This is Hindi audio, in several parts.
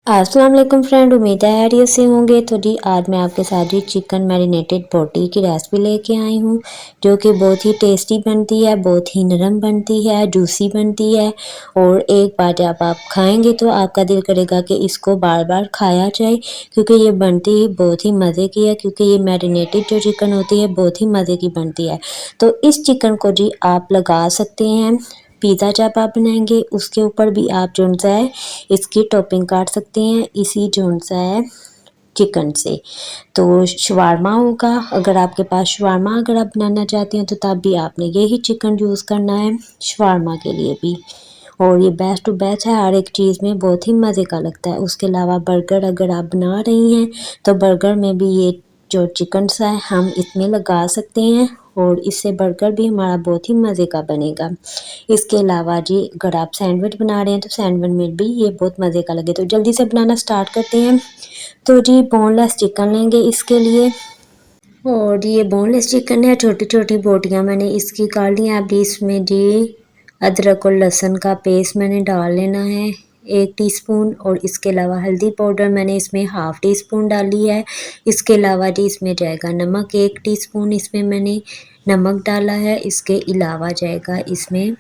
अस्सलाम वालेकुम फ्रेंड, उम्मीद है खैरियत से होंगे। तो जी आज मैं आपके साथ जी चिकन मैरिनेटेड बोटी की रेसिपी लेके आई हूँ, जो कि बहुत ही टेस्टी बनती है, बहुत ही नरम बनती है, जूसी बनती है। और एक बार जब आप खाएंगे तो आपका दिल करेगा कि इसको बार बार खाया जाए, क्योंकि ये बनती ही बहुत ही मज़े की है। क्योंकि ये मैरिनेटेड जो चिकन होती है बहुत ही मज़े की बनती है। तो इस चिकन को जी आप लगा सकते हैं पिज़्ज़ा जब आप बनाएंगे, उसके ऊपर भी आप जो है इसकी टॉपिंग काट सकते हैं इसी जो है चिकन से। तो शवारमा होगा, अगर आपके पास शवारमा अगर आप बनाना चाहते हैं तो तब भी आपने यही चिकन यूज़ करना है शवारमा के लिए भी। और ये बेस्ट टू बेस्ट है, हर एक चीज़ में बहुत ही मज़े का लगता है। उसके अलावा बर्गर अगर आप बना रही हैं तो बर्गर में भी ये जो चिकन सा है हम इसमें लगा सकते हैं, और इससे बर्गर भी हमारा बहुत ही मज़े का बनेगा। इसके अलावा जी अगर आप सैंडविच बना रहे हैं तो सैंडविच में भी ये बहुत मज़े का लगे। तो जल्दी से बनाना स्टार्ट करते हैं। तो जी बोनलेस चिकन लेंगे इसके लिए, और ये बोनलेस चिकन है, छोटी छोटी बोटियाँ मैंने इसकी काट ली हैं। अभी इसमें जी अदरक और लहसुन का पेस्ट मैंने डाल लेना है 1 टीस्पून, और इसके अलावा हल्दी पाउडर मैंने इसमें हाफ़ टी स्पून डाली है। इसके अलावा जी इसमें जाएगा नमक 1 टीस्पून, इसमें मैंने नमक डाला है। इसके अलावा जाएगा इसमें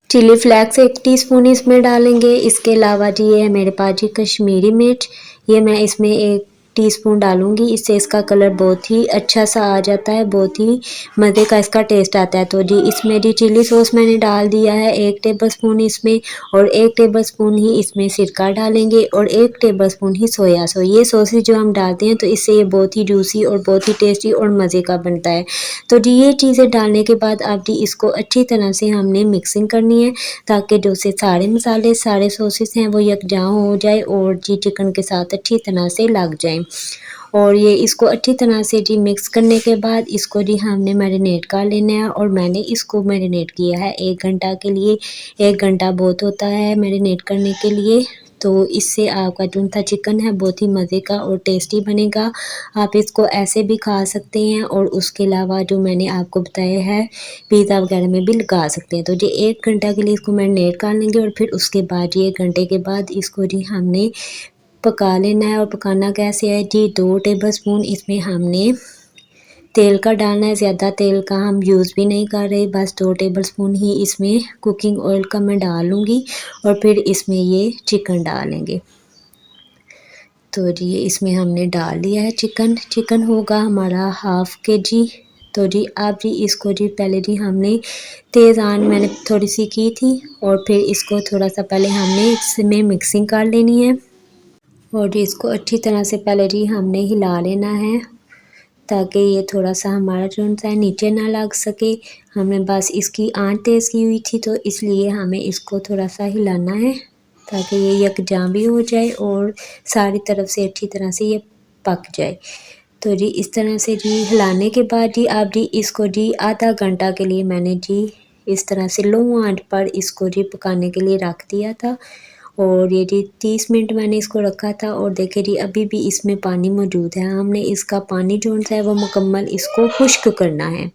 चिली फ्लेक्स 1 टीस्पून इसमें डालेंगे। इसके अलावा जी ये है मेरे पास जी कश्मीरी मिर्च, ये मैं इसमें 1 टीस्पून डालूंगी। इससे इसका कलर बहुत ही अच्छा सा आ जाता है, बहुत ही मज़े का इसका टेस्ट आता है। तो जी इसमें जी चिली सॉस मैंने डाल दिया है 1 टेबलस्पून इसमें, और 1 टेबलस्पून ही इसमें सिरका डालेंगे, और 1 टेबलस्पून ही सोया सॉस। ये सॉसेज जो हम डालते हैं तो इससे ये बहुत ही जूसी और बहुत ही टेस्टी और मज़े का बनता है। तो जी ये चीज़ें डालने के बाद अब जी इसको अच्छी तरह से हमने मिक्सिंग करनी है, ताकि जो से सारे मसाले सारे सॉसेस हैं वो यकजां हो जाए और जी चिकन के साथ अच्छी तरह से लग जाए। और ये इसको अच्छी तरह से जी मिक्स करने के बाद इसको जी हमने मैरिनेट कर लेना है, और मैंने इसको मैरिनेट किया है 1 घंटा के लिए। 1 घंटा बहुत होता है मैरिनेट करने के लिए। तो इससे आपका जो था चिकन है बहुत ही मज़े का और टेस्टी बनेगा। आप इसको ऐसे भी खा सकते हैं, और उसके अलावा जो मैंने आपको बताया है पिज़्ज़ा वगैरह में भी लगा सकते हैं। तो जी 1 घंटा के लिए इसको मैरिनेट कर लेंगे, और फिर उसके बाद जी 1 घंटे के बाद इसको जी हमने पका लेना है। और पकाना कैसे है जी, 2 टेबलस्पून इसमें हमने तेल का डालना है। ज़्यादा तेल का हम यूज़ भी नहीं कर रहे, बस 2 टेबलस्पून ही इसमें कुकिंग ऑयल का मैं डालूँगी, और फिर इसमें ये चिकन डालेंगे। तो जी इसमें हमने डाल दिया है चिकन। चिकन होगा हमारा हाफ़ केजी। तो जी आप जी इसको जी पहले जी हमने तेज़ आंच मैंने थोड़ी सी की थी, और फिर इसको थोड़ा सा पहले हमने इसमें मिक्सिंग कर लेनी है, और जी इसको अच्छी तरह से पहले जी हमने हिला लेना है, ताकि ये थोड़ा सा हमारा जो है नीचे ना लग सके। हमने बस इसकी आंच तेज़ की हुई थी, तो इसलिए हमें इसको थोड़ा सा हिलाना है, ताकि ये यकजां भी हो जाए और सारी तरफ से अच्छी तरह से ये पक जाए। तो जी इस तरह से जी हिलाने के बाद जी आप जी इसको जी आधा घंटा के लिए मैंने जी इस तरह से लो आंच पर इसको जी पकाने के लिए रख दिया था। और ये जी 30 मिनट मैंने इसको रखा था, और देखिए जी अभी भी इसमें पानी मौजूद है। हमने इसका पानी जो है वो मुकम्मल इसको खुश्क करना है।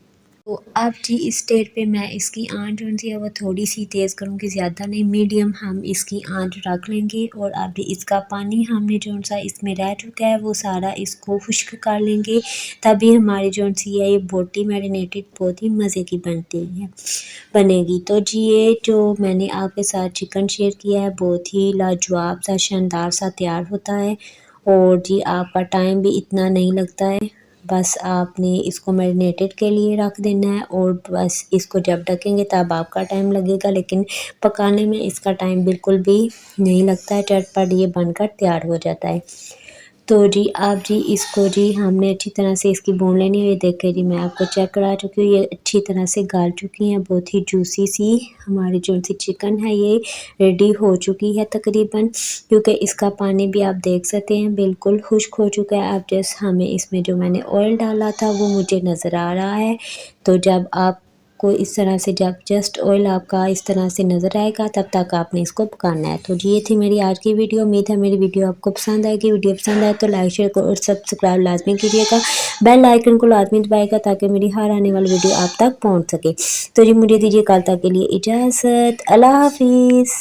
तो अब जी इस स्टेज पे मैं इसकी आंच जो है वो थोड़ी सी तेज़ करूँगी, ज़्यादा नहीं, मीडियम हम इसकी आंच रख लेंगे। और अब जी इसका पानी हमने जो सा इसमें रह चुका है वो सारा इसको खुश्क कर लेंगे, तभी हमारी जो सी है ये बोटी मैरिनेटेड बहुत ही मज़े की बनेगी। तो जी ये जो मैंने आपके साथ चिकन शेयर किया है बहुत ही लाजवाब सा शानदार सा तैयार होता है, और जी आपका टाइम भी इतना नहीं लगता है। बस आपने इसको मैरिनेटेड के लिए रख देना है, और बस इसको जब ढकेंगे तब आपका टाइम लगेगा, लेकिन पकाने में इसका टाइम बिल्कुल भी नहीं लगता है, झटपट ये बनकर तैयार हो जाता है। तो जी आप जी इसको जी हमने अच्छी तरह से इसकी भून लेनी है। ये देखिए जी मैं आपको चेक करा चुकी हूँ, ये अच्छी तरह से गल चुकी हैं, बहुत ही जूसी सी हमारी जो सी चिकन है ये रेडी हो चुकी है तकरीबन, क्योंकि इसका पानी भी आप देख सकते हैं बिल्कुल खुश्क हो चुका है। अब जस्ट हमें इसमें जो मैंने ऑयल डाला था वो मुझे नज़र आ रहा है। तो जब आप को इस तरह से जब जस्ट ऑयल आपका इस तरह से नज़र आएगा तब तक आपने इसको पकाना है। तो जी ये थी मेरी आज की वीडियो। उम्मीद है मेरी वीडियो आपको पसंद आएगी। वीडियो पसंद आए तो लाइक शेयर और सब्सक्राइब लाजमी कीजिएगा। बेल आइकन को लाजमी दबाएगा ताकि मेरी हर आने वाली वीडियो आप तक पहुंच सके। तो जी मुझे दीजिए कल तक के लिए इजाज़त। अल्लाह हाफिज़।